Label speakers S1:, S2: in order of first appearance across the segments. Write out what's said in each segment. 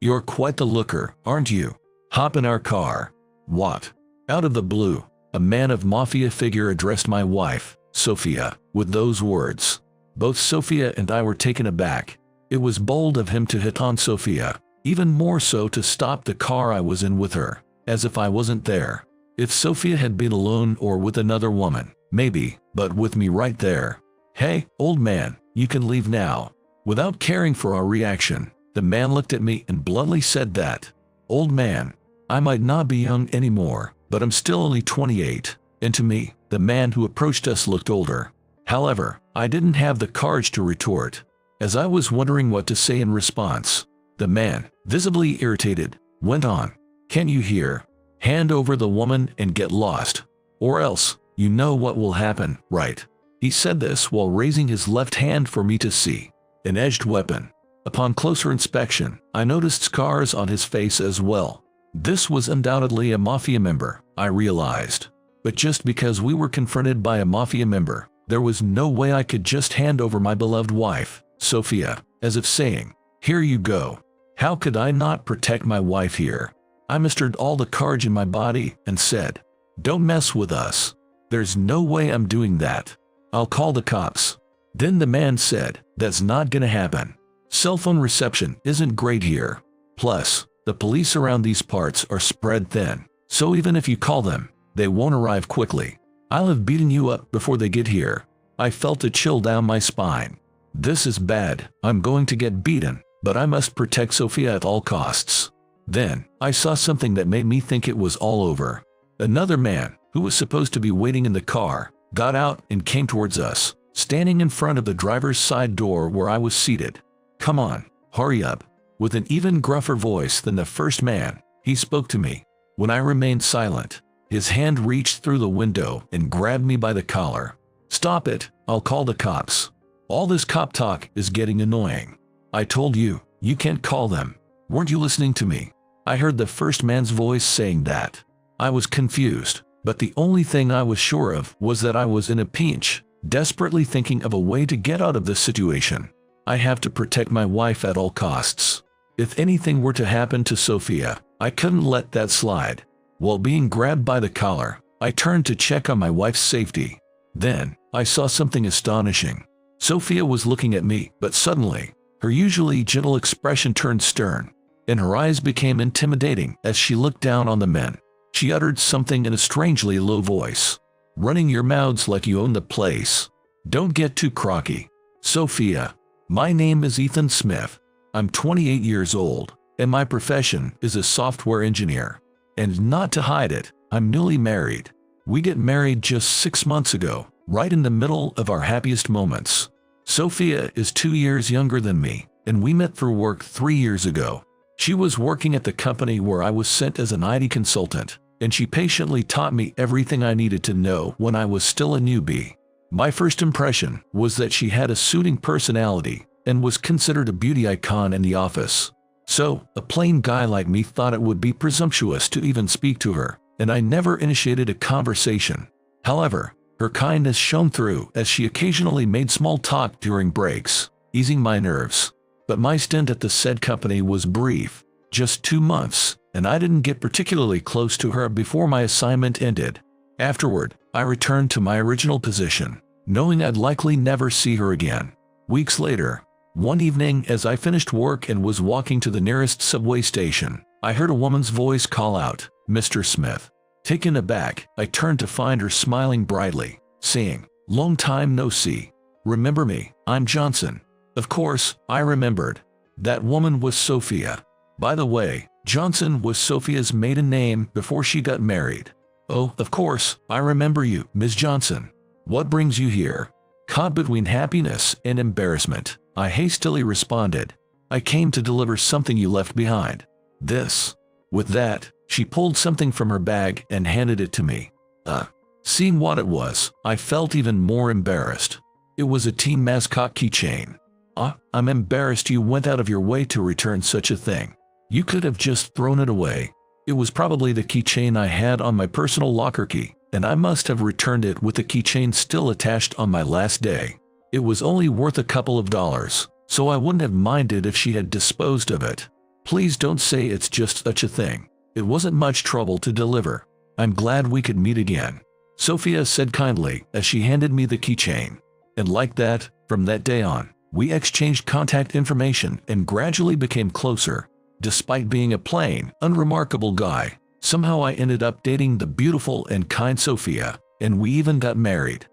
S1: You're quite the looker, aren't you? Hop in our car." What? Out of the blue, a man of mafia figure addressed my wife, Sophia, with those words. Both Sophia and I were taken aback. It was bold of him to hit on Sophia, even more so to stop the car I was in with her, as if I wasn't there. If Sophia had been alone or with another woman, maybe, but with me right there. "Hey, old man, you can leave now." Without caring for our reaction, the man looked at me and bluntly said that, "Old man, I might not be young anymore, but I'm still only 28. And to me, the man who approached us looked older. However, I didn't have the courage to retort. As I was wondering what to say in response, the man, visibly irritated, went on, "Can't you hear? Hand over the woman and get lost. Or else, you know what will happen, right?" He said this while raising his left hand for me to see. An edged weapon. Upon closer inspection, I noticed scars on his face as well. This was undoubtedly a mafia member, I realized. But just because we were confronted by a mafia member, there was no way I could just hand over my beloved wife, Sophia, as if saying, "Here you go." How could I not protect my wife here? I mustered all the courage in my body and said, "Don't mess with us. There's no way I'm doing that. I'll call the cops." Then the man said, "That's not gonna happen. Cell phone reception isn't great here. Plus, the police around these parts are spread thin, so even if you call them, they won't arrive quickly. I'll have beaten you up before they get here." I felt a chill down my spine. This is bad. I'm going to get beaten, but I must protect Sophia at all costs. Then, I saw something that made me think it was all over. Another man, who was supposed to be waiting in the car, got out and came towards us, standing in front of the driver's side door where I was seated. "Come on, hurry up." With an even gruffer voice than the first man, he spoke to me. When I remained silent, his hand reached through the window and grabbed me by the collar. "Stop it, I'll call the cops. All this cop talk is getting annoying. I told you, you can't call them. Weren't you listening to me?" I heard the first man's voice saying that. I was confused, but the only thing I was sure of was that I was in a pinch, desperately thinking of a way to get out of this situation. I have to protect my wife at all costs. If anything were to happen to Sophia, I couldn't let that slide. While being grabbed by the collar, I turned to check on my wife's safety. Then, I saw something astonishing. Sophia was looking at me, but suddenly, her usually gentle expression turned stern, and her eyes became intimidating as she looked down on the men. She uttered something in a strangely low voice. "Running your mouths like you own the place. Don't get too crocky. Sophia, my name is Ethan Smith. I'm 28 years old, and my profession is a software engineer. And not to hide it, I'm newly married. We get married just 6 months ago, right in the middle of our happiest moments. Sophia is 2 years younger than me, and we met through work 3 years ago. She was working at the company where I was sent as an IT consultant, and she patiently taught me everything I needed to know when I was still a newbie. My first impression was that she had a suiting personality and was considered a beauty icon in the office. So, a plain guy like me thought it would be presumptuous to even speak to her, and I never initiated a conversation. However, her kindness shone through as she occasionally made small talk during breaks, easing my nerves. But my stint at the said company was brief, just 2 months, and I didn't get particularly close to her before my assignment ended. Afterward, I returned to my original position, knowing I'd likely never see her again. Weeks later, one evening as I finished work and was walking to the nearest subway station, I heard a woman's voice call out, "Mr. Smith." Taken aback, I turned to find her smiling brightly, saying, "Long time no see. Remember me? I'm Johnson." Of course, I remembered. That woman was Sophia. By the way, Johnson was Sophia's maiden name before she got married. "Oh, of course, I remember you, Ms. Johnson. What brings you here?" Caught between happiness and embarrassment, I hastily responded, "I came to deliver something you left behind. This." With that, she pulled something from her bag and handed it to me. Seeing what it was, I felt even more embarrassed. It was a team mascot keychain. I'm embarrassed you went out of your way to return such a thing. You could have just thrown it away. It was probably the keychain I had on my personal locker key, and I must have returned it with the keychain still attached on my last day. It was only worth a couple of dollars, so I wouldn't have minded if she had disposed of it. Please don't say it's just such a thing. It wasn't much trouble to deliver. I'm glad we could meet again," Sophia said kindly as she handed me the keychain. And like that, from that day on, we exchanged contact information and gradually became closer. Despite being a plain, unremarkable guy, somehow I ended up dating the beautiful and kind Sophia, and we even got married.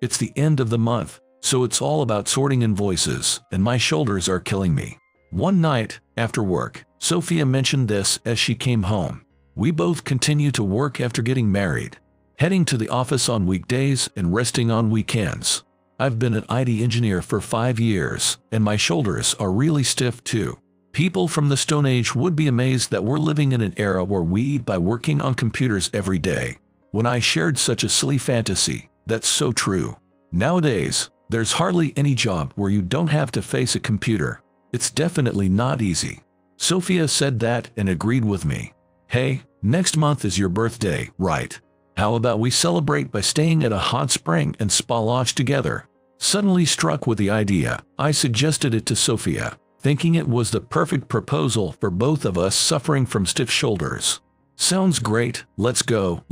S1: It's the end of the month, so it's all about sorting invoices, and my shoulders are killing me. One night, after work, Sophia mentioned this as she came home. We both continue to work after getting married, heading to the office on weekdays and resting on weekends. I've been an IT engineer for 5 years, and my shoulders are really stiff too. People from the Stone Age would be amazed that we're living in an era where we eat by working on computers every day. When I shared such a silly fantasy, that's so true. Nowadays, there's hardly any job where you don't have to face a computer. It's definitely not easy. Sophia said that and agreed with me. Hey, next month is your birthday, right? How about we celebrate by staying at a hot spring and spa lodge together? Suddenly struck with the idea, I suggested it to Sophia, thinking it was the perfect proposal for both of us suffering from stiff shoulders. Sounds great, let's go.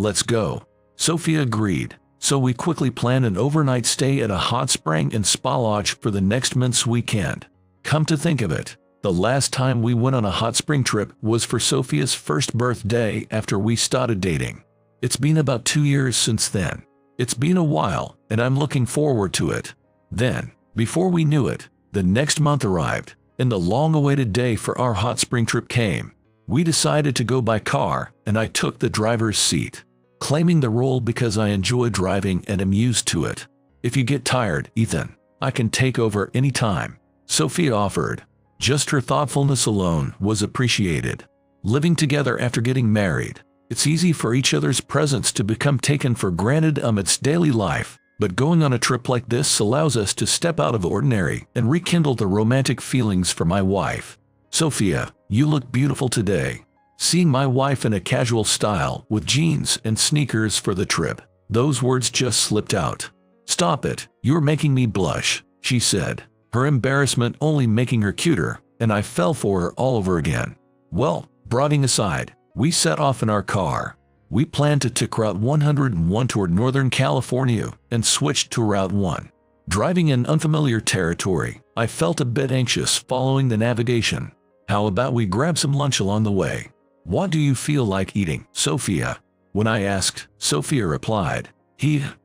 S1: Sophia agreed, so we quickly planned an overnight stay at a hot spring and spa lodge for the next month's weekend. Come to think of it, the last time we went on a hot spring trip was for Sophia's first birthday after we started dating. It's been about 2 years since then. It's been a while, and I'm looking forward to it. Then, before we knew it, the next month arrived, and the long-awaited day for our hot spring trip came. We decided to go by car, and I took the driver's seat, claiming the role because I enjoy driving and am used to it. If you get tired, Ethan, I can take over anytime, Sophia offered. Just her thoughtfulness alone was appreciated. Living together after getting married, it's easy for each other's presence to become taken for granted amidst daily life, but going on a trip like this allows us to step out of ordinary and rekindle the romantic feelings for my wife. Sophia, you look beautiful today. Seeing my wife in a casual style with jeans and sneakers for the trip, those words just slipped out. Stop it, you're making me blush, she said, her embarrassment only making her cuter, and I fell for her all over again. Well, brooding aside, we set off in our car. We planned to take Route 101 toward Northern California and switched to Route 1. Driving in unfamiliar territory, I felt a bit anxious following the navigation. How about we grab some lunch along the way? What do you feel like eating, Sophia? When I asked, Sophia replied,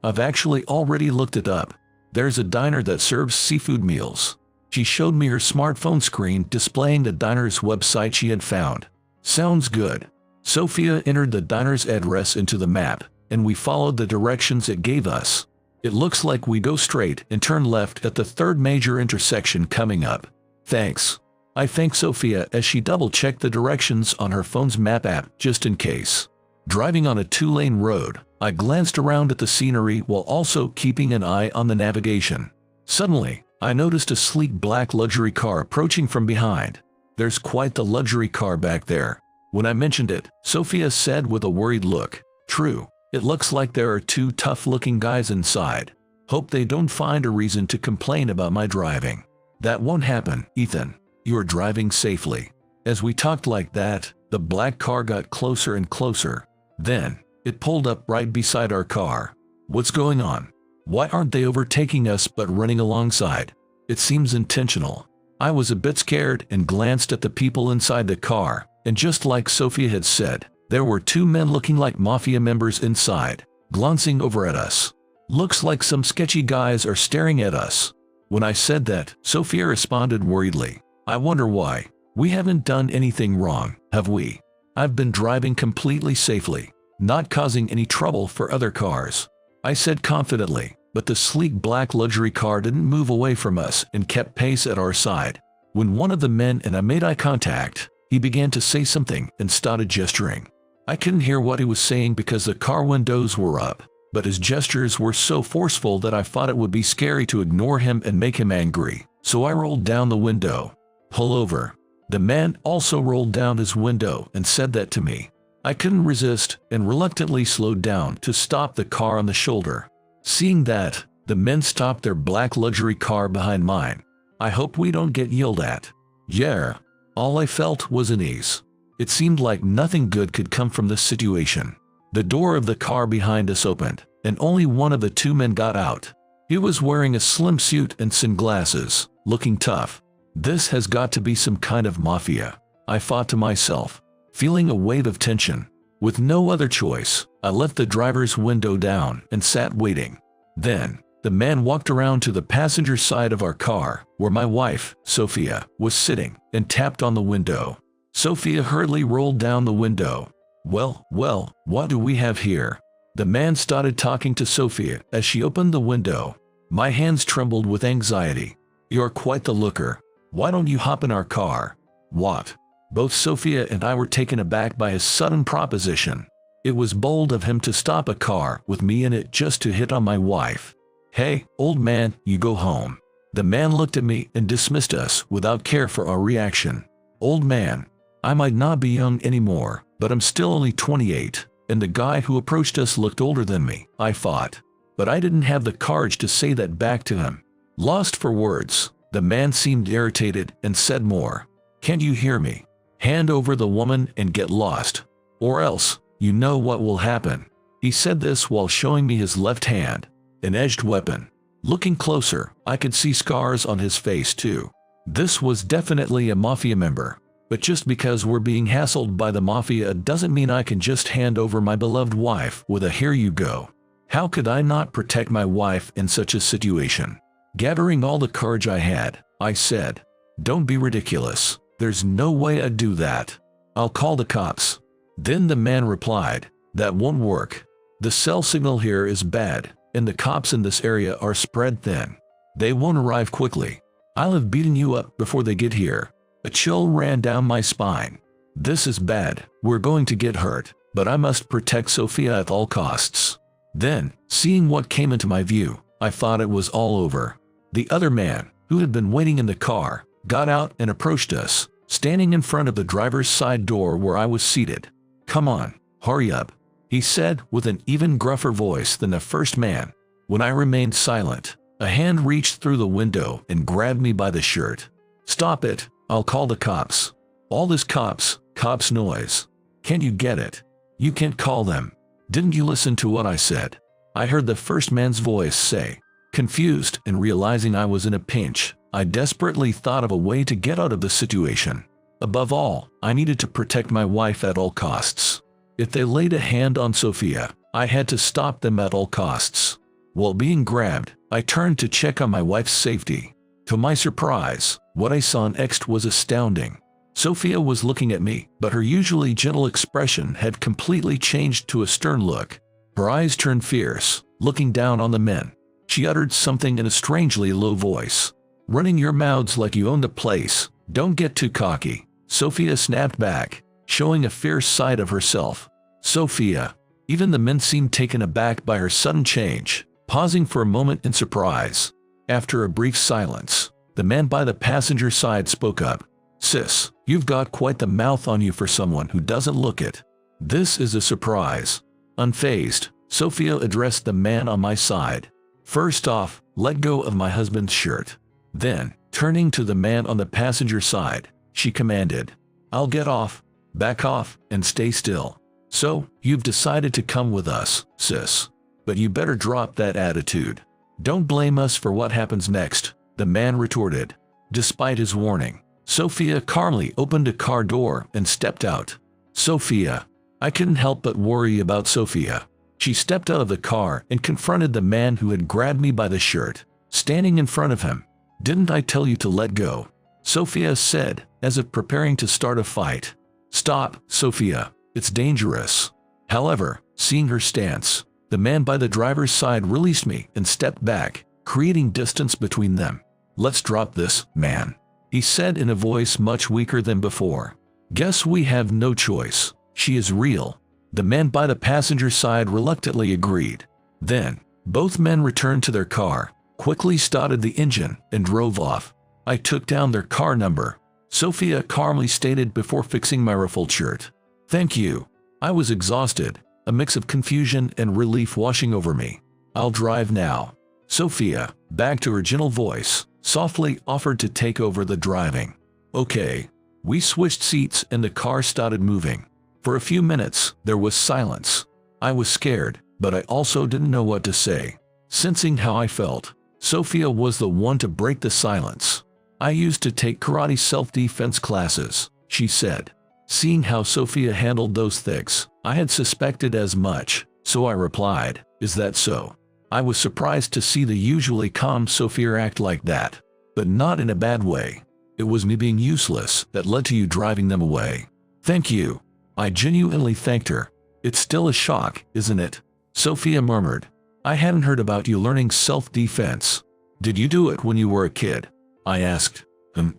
S1: I've actually already looked it up. There's a diner that serves seafood meals. She showed me her smartphone screen displaying the diner's website she had found. Sounds good. Sophia entered the diner's address into the map, and we followed the directions it gave us. It looks like we go straight and turn left at the third major intersection coming up. Thanks. I thanked Sophia as she double-checked the directions on her phone's map app just in case. Driving on a 2-lane road, I glanced around at the scenery while also keeping an eye on the navigation. Suddenly, I noticed a sleek black luxury car approaching from behind. There's quite the luxury car back there. When I mentioned it, Sophia said with a worried look, True, it looks like there are 2 tough-looking guys inside. Hope they don't find a reason to complain about my driving. That won't happen, Ethan. You're driving safely. As we talked like that, the black car got closer and closer. Then, it pulled up right beside our car. What's going on? Why aren't they overtaking us but running alongside? It seems intentional. I was a bit scared and glanced at the people inside the car, and just like Sophia had said, there were 2 men looking like mafia members inside, glancing over at us. Looks like some sketchy guys are staring at us. When I said that, Sophia responded worriedly, I wonder why. We haven't done anything wrong, have we? I've been driving completely safely, not causing any trouble for other cars. I said confidently, but the sleek black luxury car didn't move away from us and kept pace at our side. When one of the men and I made eye contact, he began to say something and started gesturing. I couldn't hear what he was saying because the car windows were up, but his gestures were so forceful that I thought it would be scary to ignore him and make him angry, so I rolled down the window. Pull over. The man also rolled down his window and said that to me. I couldn't resist and reluctantly slowed down to stop the car on the shoulder. Seeing that, the men stopped their black luxury car behind mine. I hope we don't get yelled at. Yeah. All I felt was unease. It seemed like nothing good could come from this situation. The door of the car behind us opened, and only one of the two men got out. He was wearing a slim suit and sunglasses, looking tough. This has got to be some kind of mafia, I thought to myself, feeling a wave of tension. With no other choice, I left the driver's window down and sat waiting. Then, the man walked around to the passenger side of our car, where my wife, Sophia, was sitting, and tapped on the window. Sophia hurriedly rolled down the window. Well, what do we have here? The man started talking to Sophia as she opened the window. My hands trembled with anxiety. You're quite the looker. Why don't you hop in our car? What? Both Sophia and I were taken aback by his sudden proposition. It was bold of him to stop a car with me in it just to hit on my wife. Hey, old man, you go home. The man looked at me and dismissed us without care for our reaction. Old man. I might not be young anymore, but I'm still only 28, and the guy who approached us looked older than me, I thought. But I didn't have the courage to say that back to him. Lost for words, the man seemed irritated and said more. Can't you hear me? Hand over the woman and get lost. Or else, you know what will happen. He said this while showing me his left hand, an edged weapon. Looking closer, I could see scars on his face too. This was definitely a mafia member. But just because we're being hassled by the mafia doesn't mean I can just hand over my beloved wife with a here you go. How could I not protect my wife in such a situation? Gathering all the courage I had, I said, Don't be ridiculous. There's no way I'd do that. I'll call the cops. Then the man replied, That won't work. The cell signal here is bad, and the cops in this area are spread thin. They won't arrive quickly. I'll have beaten you up before they get here. A chill ran down my spine. This is bad. We're going to get hurt, but I must protect Sophia at all costs. Then, seeing what came into my view, I thought it was all over. The other man, who had been waiting in the car, got out and approached us, standing in front of the driver's side door where I was seated. Come on, hurry up, he said with an even gruffer voice than the first man. When I remained silent, a hand reached through the window and grabbed me by the shirt. Stop it. I'll call the cops. All this cops noise. Can't you get it? You can't call them. Didn't you listen to what I said? I heard the first man's voice say. Confused and realizing I was in a pinch, I desperately thought of a way to get out of the situation. Above all, I needed to protect my wife at all costs. If they laid a hand on Sophia, I had to stop them at all costs. While being grabbed, I turned to check on my wife's safety. To my surprise, what I saw next was astounding. Sophia was looking at me, but her usually gentle expression had completely changed to a stern look. Her eyes turned fierce, looking down on the men. She uttered something in a strangely low voice. Running your mouths like you own the place. Don't get too cocky. Sophia snapped back, showing a fierce side of herself. Sophia. Even the men seemed taken aback by her sudden change, pausing for a moment in surprise. After a brief silence, the man by the passenger side spoke up. Sis, you've got quite the mouth on you for someone who doesn't look it. This is a surprise. Unfazed, Sophia addressed the man on my side. First off, let go of my husband's shirt. Then, turning to the man on the passenger side, she commanded, I'll get off, back off, and stay still. So, you've decided to come with us, sis. But you better drop that attitude. Don't blame us for what happens next, the man retorted. Despite his warning, Sophia calmly opened a car door and stepped out. Sophia. I couldn't help but worry about Sophia. She stepped out of the car and confronted the man who had grabbed me by the shirt, standing in front of him. Didn't I tell you to let go? Sophia said, as if preparing to start a fight. Stop, Sophia. It's dangerous. However, seeing her stance, the man by the driver's side released me and stepped back, creating distance between them. Let's drop this, man, he said in a voice much weaker than before. Guess we have no choice. She is real. The man by the passenger side reluctantly agreed. Then, both men returned to their car, quickly started the engine, and drove off. I took down their car number. Sophia calmly stated before fixing my ruffled shirt. Thank you. I was exhausted, a mix of confusion and relief washing over me. I'll drive now. Sophia, back to her gentle voice, softly offered to take over the driving. Okay. We switched seats and the car started moving. For a few minutes, there was silence. I was scared, but I also didn't know what to say. Sensing how I felt, Sophia was the one to break the silence. "I used to take karate self-defense classes," she said. Seeing how Sophia handled those things, I had suspected as much, so I replied, "Is that so?" I was surprised to see the usually calm Sophia act like that, but not in a bad way. It was me being useless that led to you driving them away. "Thank you." I genuinely thanked her. "It's still a shock, isn't it?" Sophia murmured. "I hadn't heard about you learning self-defense. Did you do it when you were a kid?" I asked.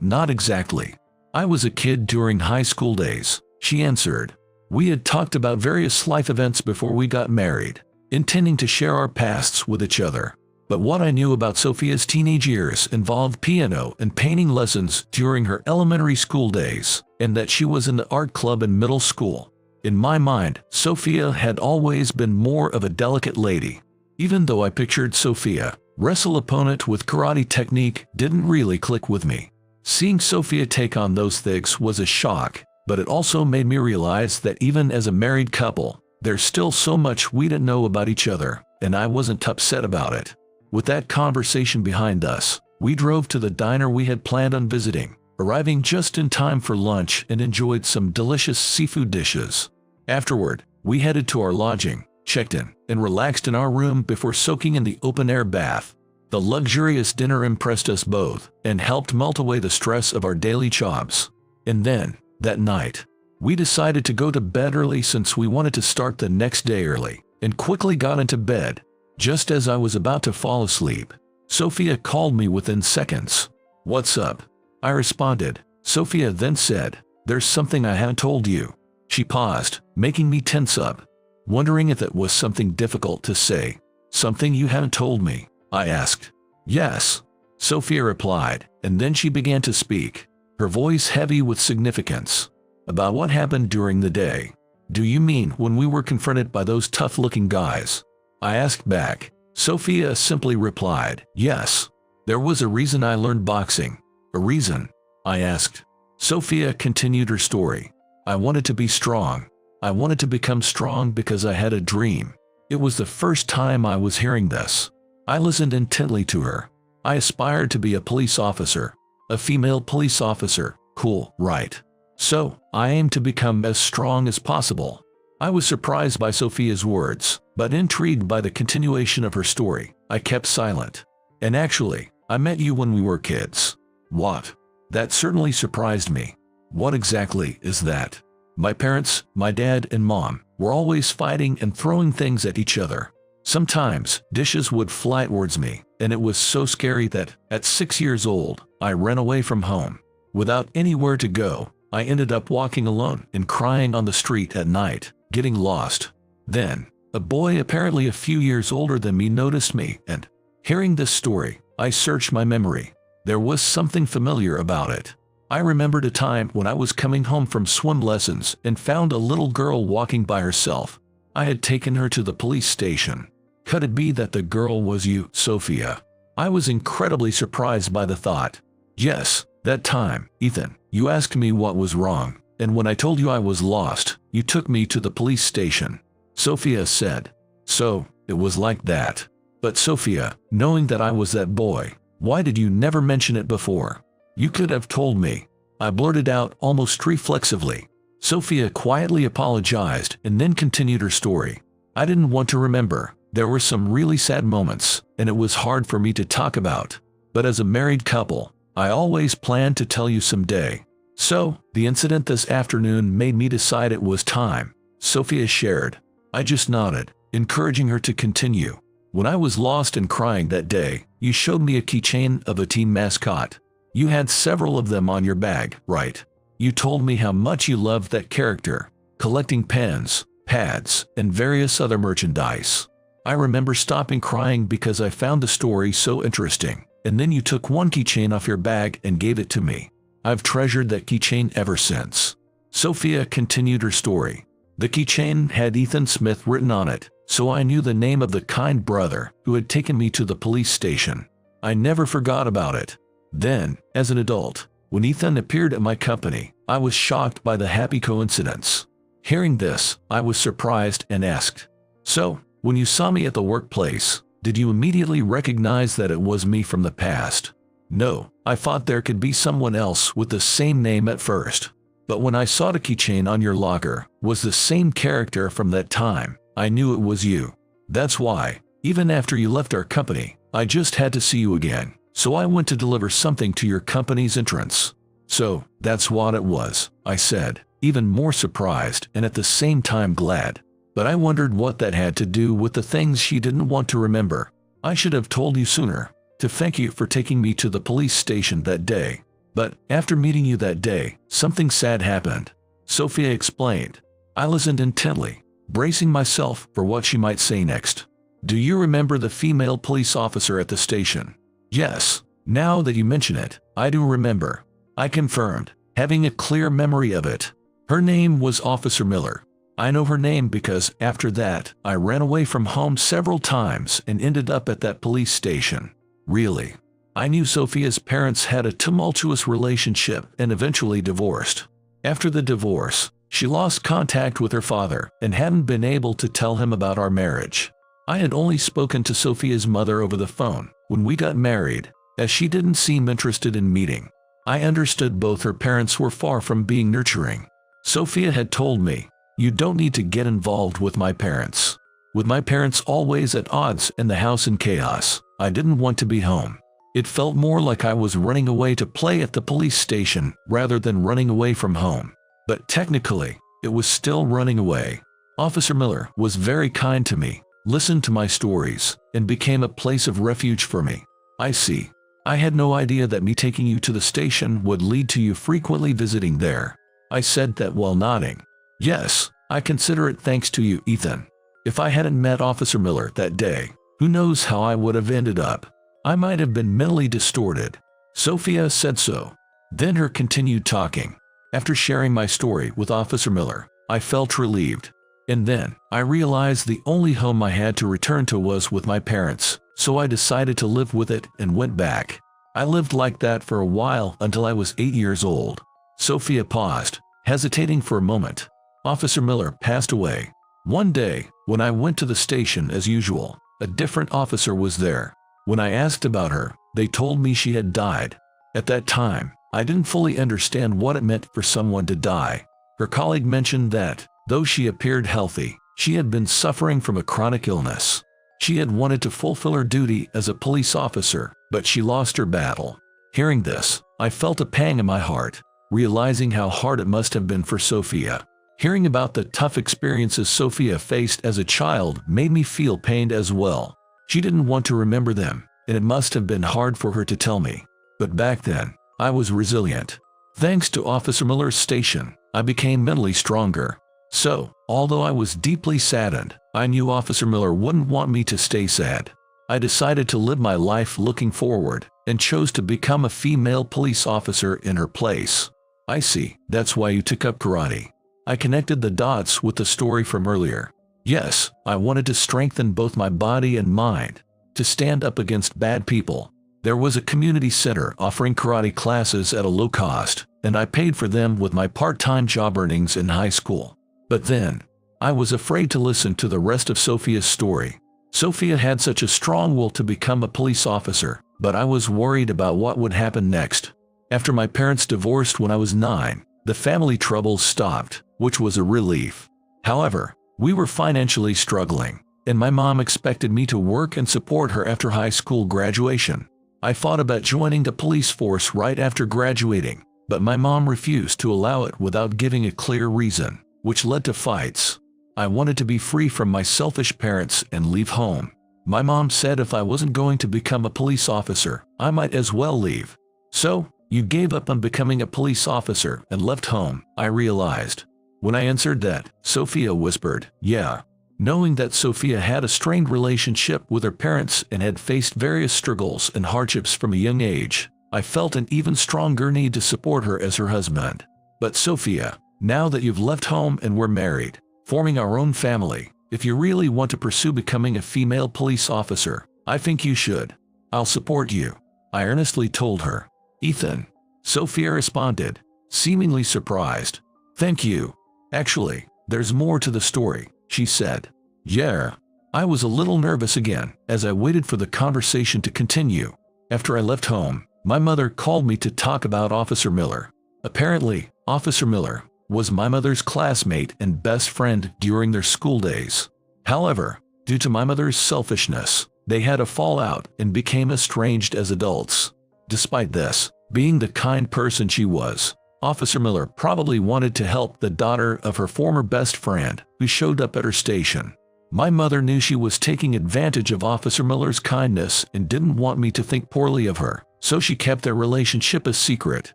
S1: Not exactly. I was a kid during high school days," she answered. "We had talked about various life events before we got married, intending to share our pasts with each other. But what I knew about Sophia's teenage years involved piano and painting lessons during her elementary school days, and that she was in the art club in middle school. In my mind, Sophia had always been more of a delicate lady. Even though I pictured Sophia, wrestle opponent with karate technique didn't really click with me. Seeing Sophia take on those things was a shock, but it also made me realize that even as a married couple, there's still so much we didn't know about each other, and I wasn't upset about it. With that conversation behind us, we drove to the diner we had planned on visiting, arriving just in time for lunch and enjoyed some delicious seafood dishes. Afterward, we headed to our lodging, checked in, and relaxed in our room before soaking in the open-air bath. The luxurious dinner impressed us both and helped melt away the stress of our daily jobs. And then, that night, we decided to go to bed early since we wanted to start the next day early, and quickly got into bed. Just as I was about to fall asleep, Sophia called me within seconds. "What's up?" I responded. Sophia then said, "There's something I haven't told you." She paused, making me tense up, wondering if it was something difficult to say. "Something you haven't told me?" I asked. "Yes," Sophia replied, and then she began to speak, her voice heavy with significance. "About what happened during the day. Do you mean when we were confronted by those tough-looking guys?" I asked back. Sophia simply replied, "Yes. There was a reason I learned boxing." "A reason?" I asked. Sophia continued her story. "I wanted to be strong. I wanted to become strong because I had a dream." It was the first time I was hearing this. I listened intently to her. "I aspired to be a police officer. A female police officer. Cool, right? So, I aim to become as strong as possible." I was surprised by Sophia's words, but intrigued by the continuation of her story. I kept silent. "And actually, I met you when we were kids." "What?" That certainly surprised me. "What exactly is that?" "My parents, my dad and mom, were always fighting and throwing things at each other. Sometimes, dishes would fly towards me, and it was so scary that, at 6 years old, I ran away from home. Without anywhere to go, I ended up walking alone and crying on the street at night, getting lost. Then, a boy apparently a few years older than me noticed me, and, hearing this story, I searched my memory. There was something familiar about it. I remembered a time when I was coming home from swim lessons and found a little girl walking by herself. I had taken her to the police station. Could it be that the girl was you, Sophia? I was incredibly surprised by the thought. "Yes, that time, Ethan, you asked me what was wrong, and when I told you I was lost, you took me to the police station," Sophia said. "So, it was like that. But Sophia, knowing that I was that boy, why did you never mention it before? You could have told me," I blurted out almost reflexively. Sophia quietly apologized and then continued her story. "I didn't want to remember. There were some really sad moments, and it was hard for me to talk about. But as a married couple, I always planned to tell you someday. So, the incident this afternoon made me decide it was time," Sophia shared. I just nodded, encouraging her to continue. "When I was lost and crying that day, you showed me a keychain of a team mascot. You had several of them on your bag, right? You told me how much you loved that character, collecting pens, pads, and various other merchandise. I remember stopping crying because I found the story so interesting, and then you took one keychain off your bag and gave it to me. I've treasured that keychain ever since." Sophia continued her story. "The keychain had Ethan Smith written on it, so I knew the name of the kind brother who had taken me to the police station. I never forgot about it. Then, as an adult, when Ethan appeared at my company, I was shocked by the happy coincidence. Hearing this, I was surprised and asked, "So, when you saw me at the workplace, did you immediately recognize that it was me from the past?" "No, I thought there could be someone else with the same name at first. But when I saw the keychain on your locker was the same character from that time, I knew it was you. That's why, even after you left our company, I just had to see you again, so I went to deliver something to your company's entrance." "So, that's what it was," I said, even more surprised and at the same time glad. But I wondered what that had to do with the things she didn't want to remember. "I should have told you sooner, to thank you for taking me to the police station that day. But after meeting you that day, something sad happened," Sophia explained. I listened intently, bracing myself for what she might say next. "Do you remember the female police officer at the station?" "Yes, now that you mention it, I do remember," I confirmed, having a clear memory of it. "Her name was Officer Miller. I know her name because after that, I ran away from home several times and ended up at that police station." "Really?" I knew Sophia's parents had a tumultuous relationship and eventually divorced. After the divorce, she lost contact with her father and hadn't been able to tell him about our marriage. I had only spoken to Sophia's mother over the phone when we got married, as she didn't seem interested in meeting. I understood both her parents were far from being nurturing. Sophia had told me, "You don't need to get involved with my parents." With my parents always at odds and the house in chaos, I didn't want to be home. It felt more like I was running away to play at the police station rather than running away from home. But technically, it was still running away. Officer Miller was very kind to me, listened to my stories, and became a place of refuge for me. "I see. I had no idea that me taking you to the station would lead to you frequently visiting there." I said that while nodding. "Yes, I consider it thanks to you, Ethan. If I hadn't met Officer Miller that day, who knows how I would have ended up. I might have been mentally distorted." Sophia said so. Then her continued talking. "After sharing my story with Officer Miller, I felt relieved. And then, I realized the only home I had to return to was with my parents, so I decided to live with it and went back. I lived like that for a while until I was 8 years old." Sophia paused, hesitating for a moment. "Officer Miller passed away. One day, when I went to the station as usual, a different officer was there. When I asked about her, they told me she had died. At that time, I didn't fully understand what it meant for someone to die. Her colleague mentioned that, though she appeared healthy, she had been suffering from a chronic illness. She had wanted to fulfill her duty as a police officer, but she lost her battle." Hearing this, I felt a pang in my heart, realizing how hard it must have been for Sophia. Hearing about the tough experiences Sophia faced as a child made me feel pained as well. She didn't want to remember them, and it must have been hard for her to tell me. But back then, I was resilient. Thanks to Officer Miller's station, I became mentally stronger. So, although I was deeply saddened, I knew Officer Miller wouldn't want me to stay sad. I decided to live my life looking forward, and chose to become a female police officer in her place. "I see, that's why you took up karate." I connected the dots with the story from earlier. "Yes, I wanted to strengthen both my body and mind, to stand up against bad people. There was a community center offering karate classes at a low cost, and I paid for them with my part-time job earnings in high school. But then, I was afraid to listen to the rest of Sophia's story. Sophia had such a strong will to become a police officer, but I was worried about what would happen next. After my parents divorced when I was 9, the family troubles stopped, which was a relief. However, we were financially struggling, and my mom expected me to work and support her after high school graduation. I thought about joining the police force right after graduating, but my mom refused to allow it without giving a clear reason, which led to fights. I wanted to be free from my selfish parents and leave home. My mom said if I wasn't going to become a police officer, I might as well leave. "So, you gave up on becoming a police officer and left home," I realized. When I answered that, Sophia whispered, "Yeah." Knowing that Sophia had a strained relationship with her parents and had faced various struggles and hardships from a young age, I felt an even stronger need to support her as her husband. "But Sophia, now that you've left home and we're married, forming our own family, if you really want to pursue becoming a female police officer, I think you should. I'll support you," I earnestly told her. "Ethan," Sophia responded, seemingly surprised. "Thank you. Actually, there's more to the story," she said. "Yeah." I was a little nervous again as I waited for the conversation to continue. After I left home, my mother called me to talk about Officer Miller. Apparently, Officer Miller was my mother's classmate and best friend during their school days. However, due to my mother's selfishness, they had a fallout and became estranged as adults. Despite this, being the kind person she was, Officer Miller probably wanted to help the daughter of her former best friend who showed up at her station. My mother knew she was taking advantage of Officer Miller's kindness and didn't want me to think poorly of her, so she kept their relationship a secret,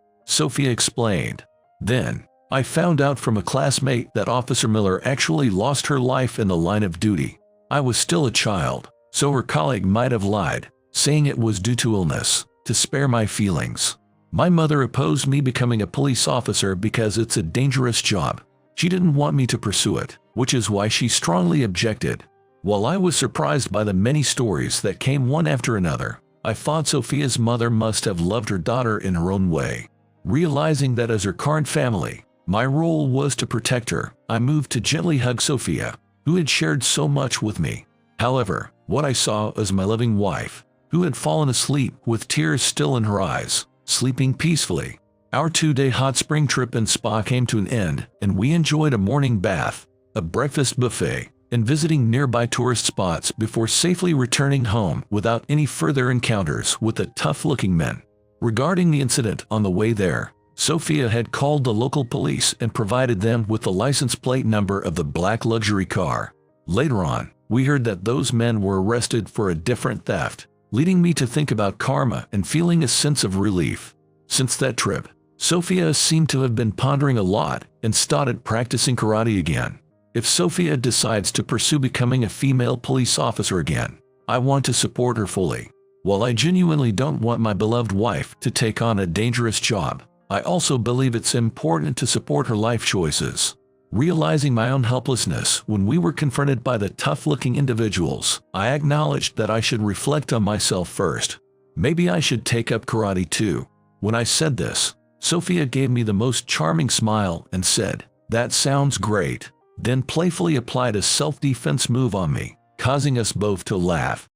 S1: Sophia explained. Then, I found out from a classmate that Officer Miller actually lost her life in the line of duty. I was still a child, so her colleague might have lied, saying it was due to illness, to spare my feelings. My mother opposed me becoming a police officer because it's a dangerous job. She didn't want me to pursue it, which is why she strongly objected. While I was surprised by the many stories that came one after another, I thought Sophia's mother must have loved her daughter in her own way. Realizing that as her current family, my role was to protect her, I moved to gently hug Sophia, who had shared so much with me. However, what I saw was my loving wife, who had fallen asleep with tears still in her eyes, sleeping peacefully. Our 2-day hot spring trip and spa came to an end, and we enjoyed a morning bath, a breakfast buffet, and visiting nearby tourist spots before safely returning home without any further encounters with the tough-looking men. Regarding the incident on the way there, Sophia had called the local police and provided them with the license plate number of the black luxury car. Later on, we heard that those men were arrested for a different theft, leading me to think about karma and feeling a sense of relief. Since that trip, Sophia seemed to have been pondering a lot and started practicing karate again. If Sophia decides to pursue becoming a female police officer again, I want to support her fully. While I genuinely don't want my beloved wife to take on a dangerous job, I also believe it's important to support her life choices. Realizing my own helplessness when we were confronted by the tough-looking individuals, I acknowledged that I should reflect on myself first. Maybe I should take up karate too. When I said this, Sophia gave me the most charming smile and said, "That sounds great," then playfully applied a self-defense move on me, causing us both to laugh.